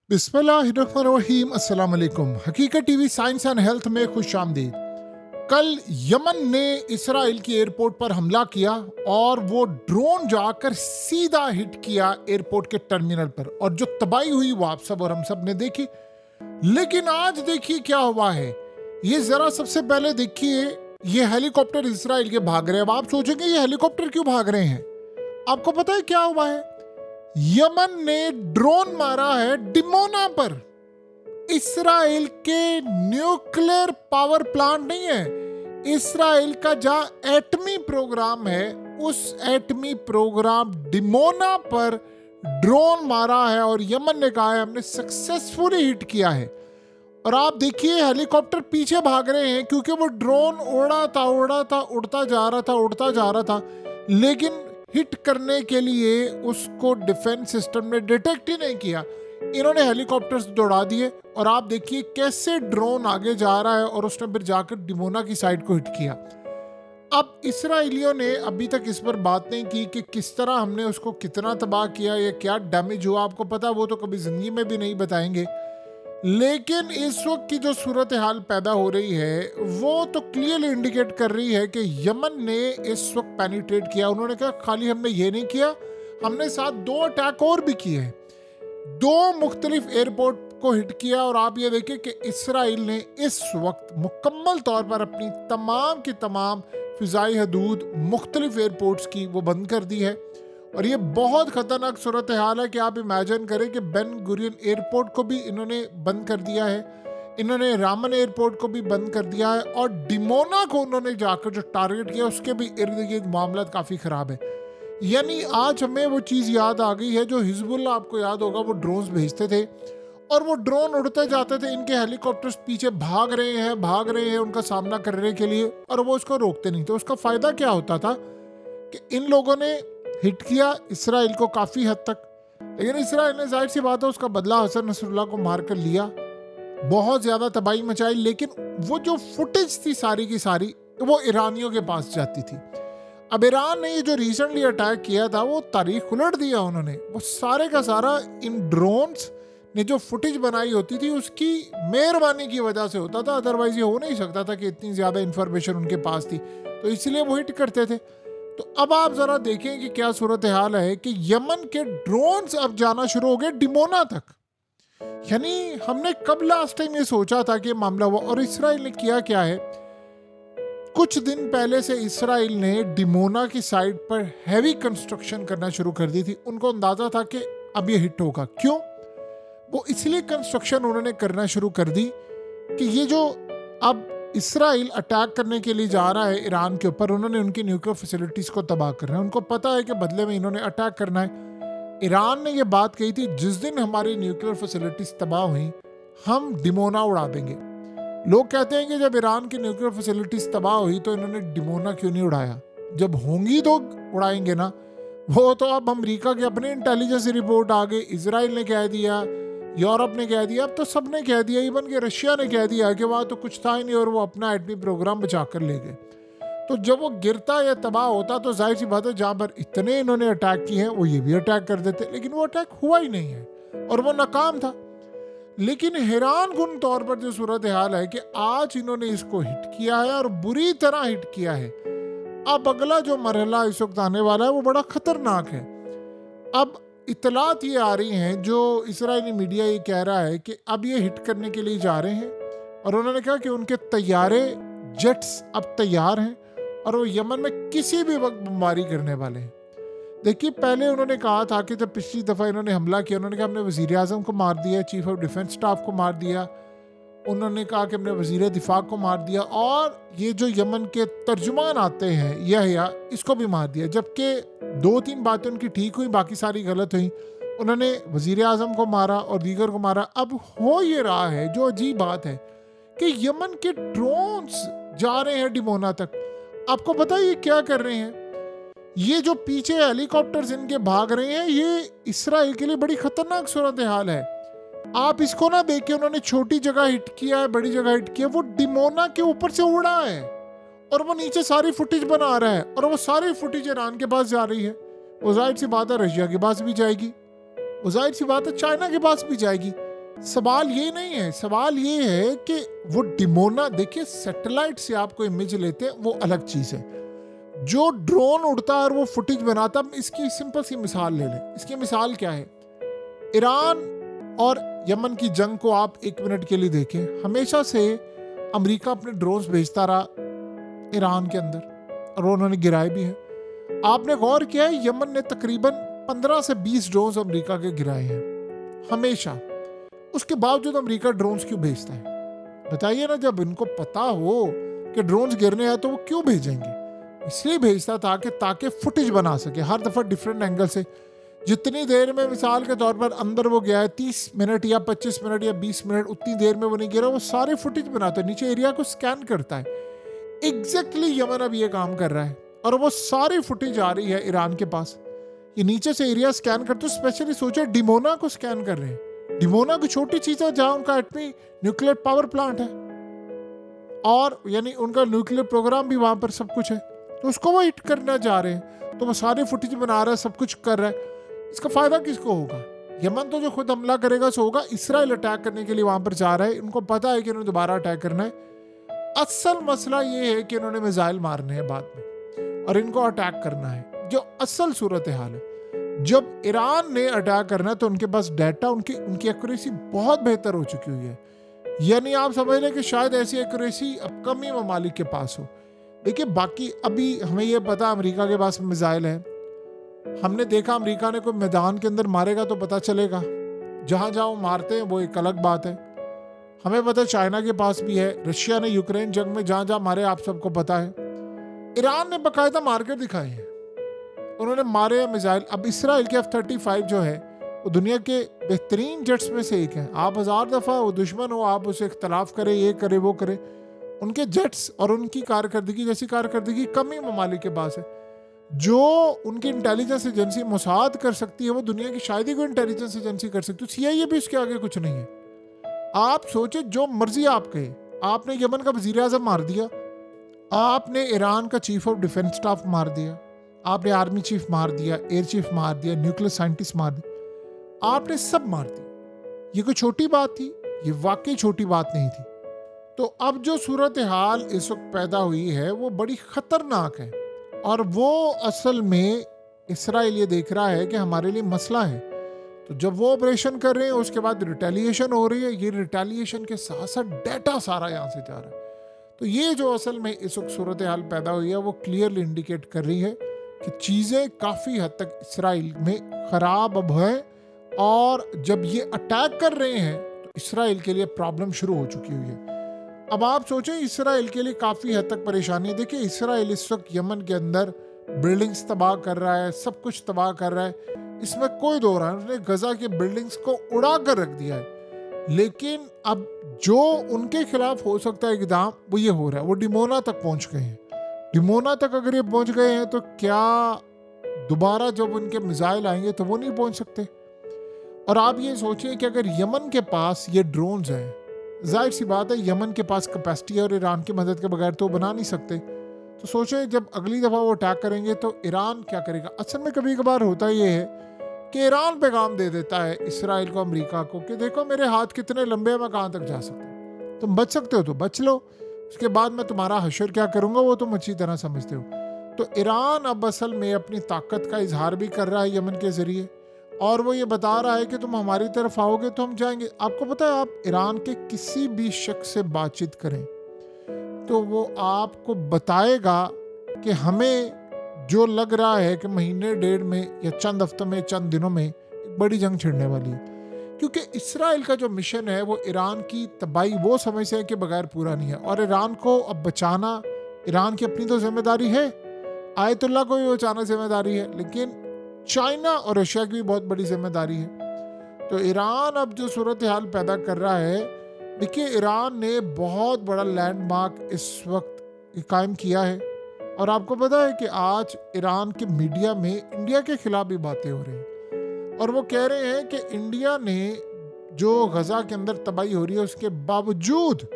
बिस्मिल्लाहिर्रहमानिर्रहीम। अस्सलाम वालेकुम। हकीकत टीवी साइंस एंड हेल्थ में खुश आमदीद। कल यमन ने इसराइल की एयरपोर्ट पर हमला किया और वो ड्रोन जाकर सीधा हिट किया एयरपोर्ट के टर्मिनल पर, और जो तबाही हुई वो आप सब और हम सब ने देखी। लेकिन आज देखिए क्या हुआ है। ये जरा सबसे पहले देखिए, ये हेलीकॉप्टर इसराइल के भाग रहे हैं। अब आप सोचेंगे ये हेलीकॉप्टर क्यों भाग रहे हैं। आपको पता है क्या हुआ है। यमन ने ड्रोन मारा है डिमोना पर। इसराइल के न्यूक्लियर पावर प्लांट नहीं है, इसराइल का जहां एटमी प्रोग्राम है, उस एटमी प्रोग्राम डिमोना पर ड्रोन मारा है और यमन ने कहा है हमने सक्सेसफुली हिट किया है। और आप देखिए हेलीकॉप्टर पीछे भाग रहे हैं क्योंकि वो ड्रोन उड़ता जा रहा था, लेकिन हिट करने के लिए उसको डिफेंस सिस्टम ने डिटेक्ट ही नहीं किया। इन्होंने हेलीकॉप्टर्स दौड़ा दिए और आप देखिए कैसे ड्रोन आगे जा रहा है और उसने फिर जाकर डिमोना की साइड को हिट किया। अब इसराइलियों ने अभी तक इस पर बात नहीं की कि किस तरह हमने उसको कितना तबाह किया या क्या डैमेज हुआ। आपको पता, वो तो कभी जिंदगी में भी नहीं बताएंगे। लेकिन इस वक्त की जो सूरत हाल पैदा हो रही है वो तो क्लियरली इंडिकेट कर रही है कि यमन ने इस वक्त पेनिट्रेट किया। उन्होंने कहा खाली हमने ये नहीं किया, हमने साथ 2 अटैक और भी किए हैं, 2 मुख्तलिफ एयरपोर्ट को हिट किया। और आप ये देखिए कि इसराइल ने इस वक्त मुकम्मल तौर पर अपनी तमाम की तमाम फिजाई हदूद मुख्तलिफ एयरपोर्ट्स की वो बंद कर दी है। और ये बहुत खतरनाक सूरत हाल है कि आप इमेजिन करें कि बेन गुरियन एयरपोर्ट को भी इन्होंने बंद कर दिया है, इन्होंने रामन एयरपोर्ट को भी बंद कर दिया है, और डिमोना को उन्होंने जाकर जो टारगेट किया उसके भी इर्द गिर्द मामला काफ़ी ख़राब है। यानी आज हमें वो चीज़ याद आ गई है जो हिजबुल्लाह, आपको याद होगा, वो ड्रोन्स भेजते थे और वो ड्रोन उड़ते जाते थे, इनके हेलीकॉप्टर्स पीछे भाग रहे हैं उनका सामना करने के लिए, और वो उसको रोकते नहीं थे। उसका फ़ायदा क्या होता था कि इन लोगों ने हिट किया इसराइल को काफ़ी हद तक, लेकिन इसराइल ने जाहिर सी बात है उसका बदला हसन नसरुल्लाह को मार कर लिया, बहुत ज़्यादा तबाही मचाई। लेकिन वो जो फुटेज थी सारी की सारी वो ईरानियों के पास जाती थी। अब ईरान ने ये जो रिसेंटली अटैक किया था वो तारीख उलट दिया उन्होंने। वो सारे का सारा इन ड्रोन्स ने जो फुटेज बनाई होती थी उसकी मेहरबानी की वजह से होता था, अदरवाइज ये हो नहीं सकता था कि इतनी ज़्यादा इंफॉर्मेशन उनके पास थी, तो इसलिए वो हिट करते थे। तो अब आप जरा देखें कि क्या सूरत हाल है कि यमन के ड्रोन्स अब जाना शुरू हो गए डिमोना तक। यानी हमने कब लास्ट टाइम ये सोचा था कि मामला हुआ। और इसराइल ने किया क्या है, कुछ दिन पहले से इसराइल ने डिमोना की साइड पर हैवी कंस्ट्रक्शन करना शुरू कर दी थी। उनको अंदाजा था कि अब ये हिट होगा। क्यों? वो इसलिए कंस्ट्रक्शन उन्होंने करना शुरू कर दी कि ये जो अब इसराइल अटैक करने के लिए जा रहा है ईरान के ऊपर, उन्होंने उनकी न्यूक्लियर फैसिलिटीज़ को तबाह करना है। उनको पता है कि बदले में इन्होंने अटैक करना है। ईरान ने ये बात कही थी, जिस दिन हमारी न्यूक्लियर फैसिलिटीज़ तबाह हुई हम डिमोना उड़ा देंगे। लोग कहते हैं कि जब ईरान की न्यूक्लियर फैसिलिटीज़ तबाह हुई तो इन्होंने डिमोना क्यों नहीं उड़ाया। जब होंगी तो उड़ाएंगे ना। वो तो अब अमेरिका की अपनी इंटेलिजेंस रिपोर्ट आ गई, इसराइल ने कह दिया, यूरोप ने कह दिया, अब तो सब ने कह दिया, इवन कि रशिया ने कह दिया कि वहाँ तो कुछ था ही नहीं और वो अपना एटमी प्रोग्राम बचा कर ले गए। तो जब वो गिरता या तबाह होता तो जाहिर सी बात है जहाँ पर इतने इन्होंने अटैक किए हैं वो ये भी अटैक कर देते, लेकिन वो अटैक हुआ ही नहीं है और वो नाकाम था। लेकिन हैरान कुन तौर पर जो सूरत हाल है कि आज इन्होंने इसको हिट किया है और बुरी तरह हिट किया है। अब अगला जो मरहला इस वक्त आने वाला है वो बड़ा खतरनाक है। अब इतलात ये आ रही हैं, जो इजरायली मीडिया ये कह रहा है कि अब ये हिट करने के लिए जा रहे हैं, और उन्होंने कहा कि उनके तैयारे जेट्स अब तैयार हैं और वो यमन में किसी भी वक्त बमबारी करने वाले हैं। देखिए, पहले उन्होंने कहा था कि जब पिछली दफ़ा इन्होंने हमला किया, उन्होंने कहा हमने वज़ीर आज़म को मार दिया, चीफ ऑफ डिफेंस स्टाफ को मार दिया, उन्होंने कहा कि हमने वज़ीर दिफा को मार दिया, और ये जो यमन के तर्जुमान आते हैं यह इसको भी मार दिया। जबकि 2-3 बातें उनकी ठीक हुई, बाकी सारी गलत हुई। उन्होंने वज़ीर आज़म को मारा और दीगर को मारा। अब हो ये रहा है, जो अजीब बात है, कि यमन के ड्रोन्स जा रहे हैं डिमोना तक। आपको पता है ये क्या कर रहे हैं? ये जो पीछे हेलीकॉप्टर्स इनके भाग रहे हैं, ये इसराइल के लिए बड़ी खतरनाक सूरत हाल है। आप इसको ना देखिए, उन्होंने छोटी जगह हिट किया है, बड़ी जगह हिट किया, वो डिमोना के ऊपर से उड़ा है और वो नीचे सारी फुटेज बना रहा है, और वो सारी फुटेज ईरान के पास जा रही है। वो जाहिर सी बात है रशिया के पास भी जाएगी, वो जाहिर सी बात है चाइना के पास भी जाएगी। सवाल ये नहीं है, सवाल ये है कि वो डिमोना, देखिए सैटेलाइट से आप कोई इमेज लेते हैं वो अलग चीज है, जो ड्रोन उड़ता है और वो फुटेज बनाता है। इसकी सिंपल सी मिसाल ले लें। इसकी मिसाल क्या है, ईरान और यमन की जंग को आप 1 मिनट के लिए देखें। हमेशा से अमेरिका अपने ड्रोन्स भेजता रहा ईरान के अंदर और उन्होंने गिराए भी हैं। आपने गौर किया है यमन ने तकरीबन 15 से 20 ड्रोन्स अमेरिका के गिराए हैं हमेशा। उसके बावजूद अमेरिका ड्रोन्स क्यों भेजता है? बताइए ना, जब इनको पता हो कि ड्रोन्स गिरने हैं तो वो क्यों भेजेंगे? इसलिए भेजता था कि ताकि फुटेज बना सके हर दफा डिफरेंट एंगल से। जितनी देर में मिसाल के तौर पर अंदर वो गया है 30 मिनट या 25 मिनट या 20 मिनट, उतनी देर में वो नहीं गिरा, वो सारे फुटेज बनाता है, नीचे एरिया को स्कैन करता है। एग्जैक्टली यमन अब ये काम कर रहा है और वो सारी फुटेज आ रही है ईरान के पास। ये नीचे से एरिया स्कैन करते, स्पेशली सोचे डिमोना को स्कैन कर रहे हैं। डिमोना की छोटी चीज है जहां उनका एटमी न्यूक्लियर पावर प्लांट है और यानी उनका न्यूक्लियर प्रोग्राम भी वहां पर सब कुछ है, तो उसको वो हिट करना जा रहे हैं। तो वो सारे फुटेज बना रहा है, सब कुछ कर रहा है। इसका फायदा किसको होगा? यमन तो जो खुद हमला करेगा सो होगा। इसराइल अटैक करने के लिए वहां पर जा रहा है, इनको पता है कि उन्होंने दोबारा अटैक करना है। असल मसला ये है कि इन्होंने मिसाइल मारने हैं बाद में और इनको अटैक करना है। जो असल सूरत हाल है, जब ईरान ने अटैक करना है तो उनके पास डाटा, उनकी एक्यूरेसी बहुत बेहतर हो चुकी हुई है। यानी आप समझ लें कि शायद ऐसी एक्यूरेसी अब कम ही ममालिक के पास हो। देखिए बाकी अभी हमें यह पता अमेरिका के पास मिसाइल है। हमने देखा अमेरिका ने कोई मैदान के अंदर मारेगा तो पता चलेगा, जहां जहां वो मारते हैं वो एक अलग बात है। हमें पता है चाइना के पास भी है, रशिया ने यूक्रेन जंग में जहां जहां मारे आप सबको पता है। ईरान ने बाकायदा मार कर दिखाए हैं, उन्होंने मारे मिसाइल। अब इसराइल के F-35 जो है वो दुनिया के बेहतरीन जेट्स में से एक है। आप 1000 दफ़ा वो दुश्मन हो, आप उसे इख्तलाफ करें, ये करे वो करे, उनके जेट्स और उनकी कारकर्दगी जैसी कारकर्दगी कम ही ममालिक के पास है। जो उनकी इंटेलिजेंस एजेंसी मोसाद कर सकती है वो दुनिया की शायद ही कोई इंटेलिजेंस एजेंसी कर सकती है। CIA भी उसके आगे कुछ नहीं है। आप सोचे जो मर्जी आप कहे, आपने यमन का वजीर आजम मार दिया, आपने ईरान का चीफ ऑफ डिफेंस स्टाफ मार दिया, आपने आर्मी चीफ मार दिया, एयर चीफ मार दिया, न्यूक्लियर साइंटिस्ट मार दिया, आपने सब मार दिया। ये कोई छोटी बात थी? ये वाकई छोटी बात नहीं थी। तो अब जो सूरत हाल इस वक्त पैदा हुई है वो बड़ी खतरनाक है और वो असल में इसराइल ये देख रहा है कि हमारे लिए मसला है। तो जब वो ऑपरेशन कर रहे हैं उसके बाद रिटेलिएशन हो रही है, ये रिटेलिएशन के साथ साथ डाटा सारा यहाँ से जा रहा है। तो ये जो असल में इस वक्त सूरत हाल पैदा हुई है वो क्लियरली इंडिकेट कर रही है कि चीज़ें काफ़ी हद तक इसराइल में ख़राब अब है और जब ये अटैक कर रहे हैं तो इसराइल के लिए प्रॉब्लम शुरू हो चुकी हुई है। अब आप सोचें इसराइल के लिए काफ़ी हद तक परेशानी है। देखिए इसराइल इस वक्त यमन के अंदर बिल्डिंग्स तबाह कर रहा है, सब कुछ तबाह कर रहा है, इसमें कोई दो रहा है। उसने गजा के बिल्डिंग्स को उड़ा कर रख दिया है। लेकिन अब जो उनके खिलाफ हो सकता है इक़दाम वो ये हो रहा है। वो डिमोना तक पहुंच गए हैं। डिमोना तक अगर ये पहुंच गए हैं तो क्या दोबारा जब उनके मिसाइल आएंगे तो वो नहीं पहुंच सकते? और आप ये सोचिए कि अगर यमन के पास ये ड्रोन्स हैं, जाहिर सी बात है यमन के पास कैपेसिटी है और ईरान की मदद के बगैर तो बना नहीं सकते। तो सोचे जब अगली दफ़ा वो अटैक करेंगे तो ईरान क्या करेगा? असल में कभी कभार होता ये है कि ईरान पैगाम दे देता है इसराइल को, अमेरिका को कि देखो मेरे हाथ कितने लंबे हैं, मैं कहाँ तक जा सकता हूँ, तुम बच सकते हो तो बच लो, उसके बाद मैं तुम्हारा हशर क्या करूँगा वो तुम अच्छी तरह समझते हो। तो ईरान अब असल में अपनी ताकत का इजहार भी कर रहा है यमन के ज़रिए और वो ये बता रहा है कि तुम हमारी तरफ आओगे तो हम जाएंगे। आपको पता है आप ईरान के किसी भी शख्स से बातचीत करें तो वो आपको बताएगा कि हमें जो लग रहा है कि महीने डेढ़ में या चंद हफ्तों में, चंद दिनों में एक बड़ी जंग छिड़ने वाली है। क्योंकि इसराइल का जो मिशन है वो ईरान की तबाही वो समझते हैं कि बगैर पूरा नहीं है और ईरान को अब बचाना ईरान की अपनी तो जिम्मेदारी है, आयतुल्लाह को भी बचाना जिम्मेदारी है, लेकिन चाइना और रशिया की भी बहुत बड़ी जिम्मेदारी है। तो ईरान अब जो सूरत हाल पैदा कर रहा है, देखिए ईरान ने बहुत बड़ा लैंडमार्क इस वक्त कायम किया है और आपको पता है कि आज ईरान के मीडिया में इंडिया के खिलाफ भी बातें हो रही हैं और वो कह रहे हैं कि इंडिया ने जो गजा के अंदर तबाही हो रही है उसके बावजूद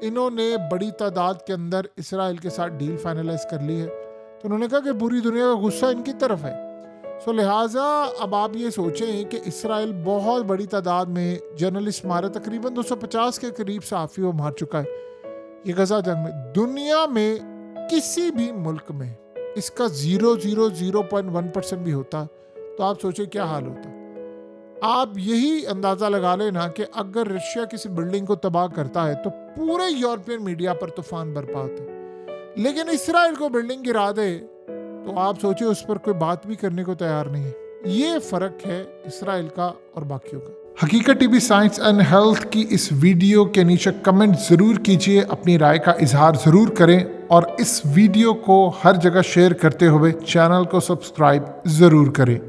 इन्होंने बड़ी तादाद के अंदर इसराइल के साथ डील फाइनलाइज कर ली है। तो उन्होंने कहा कि पूरी दुनिया का गुस्सा इनकी तरफ है। सो लिहाजा अब आप ये सोचें कि इसराइल बहुत बड़ी तादाद में जर्नलिस्ट मारे, तकरीबन 250 के करीब सहाफ़ी वो मार चुका है ये गजा जंग में। दुनिया में किसी भी मुल्क में इसका 0.1% भी होता तो आप सोचें क्या हाल होता। आप यही अंदाज़ा लगा लेना कि अगर रशिया किसी बिल्डिंग को तबाह करता है तो पूरे यूरोपियन मीडिया पर तूफान बरपा होता है, लेकिन इसराइल को बिल्डिंग गिरा दे तो आप सोचिए उस पर कोई बात भी करने को तैयार नहीं है। ये फ़र्क है इसराइल का और बाकियों का। हकीकत टीवी साइंस एंड हेल्थ की इस वीडियो के नीचे कमेंट ज़रूर कीजिए, अपनी राय का इजहार ज़रूर करें और इस वीडियो को हर जगह शेयर करते हुए चैनल को सब्सक्राइब ज़रूर करें।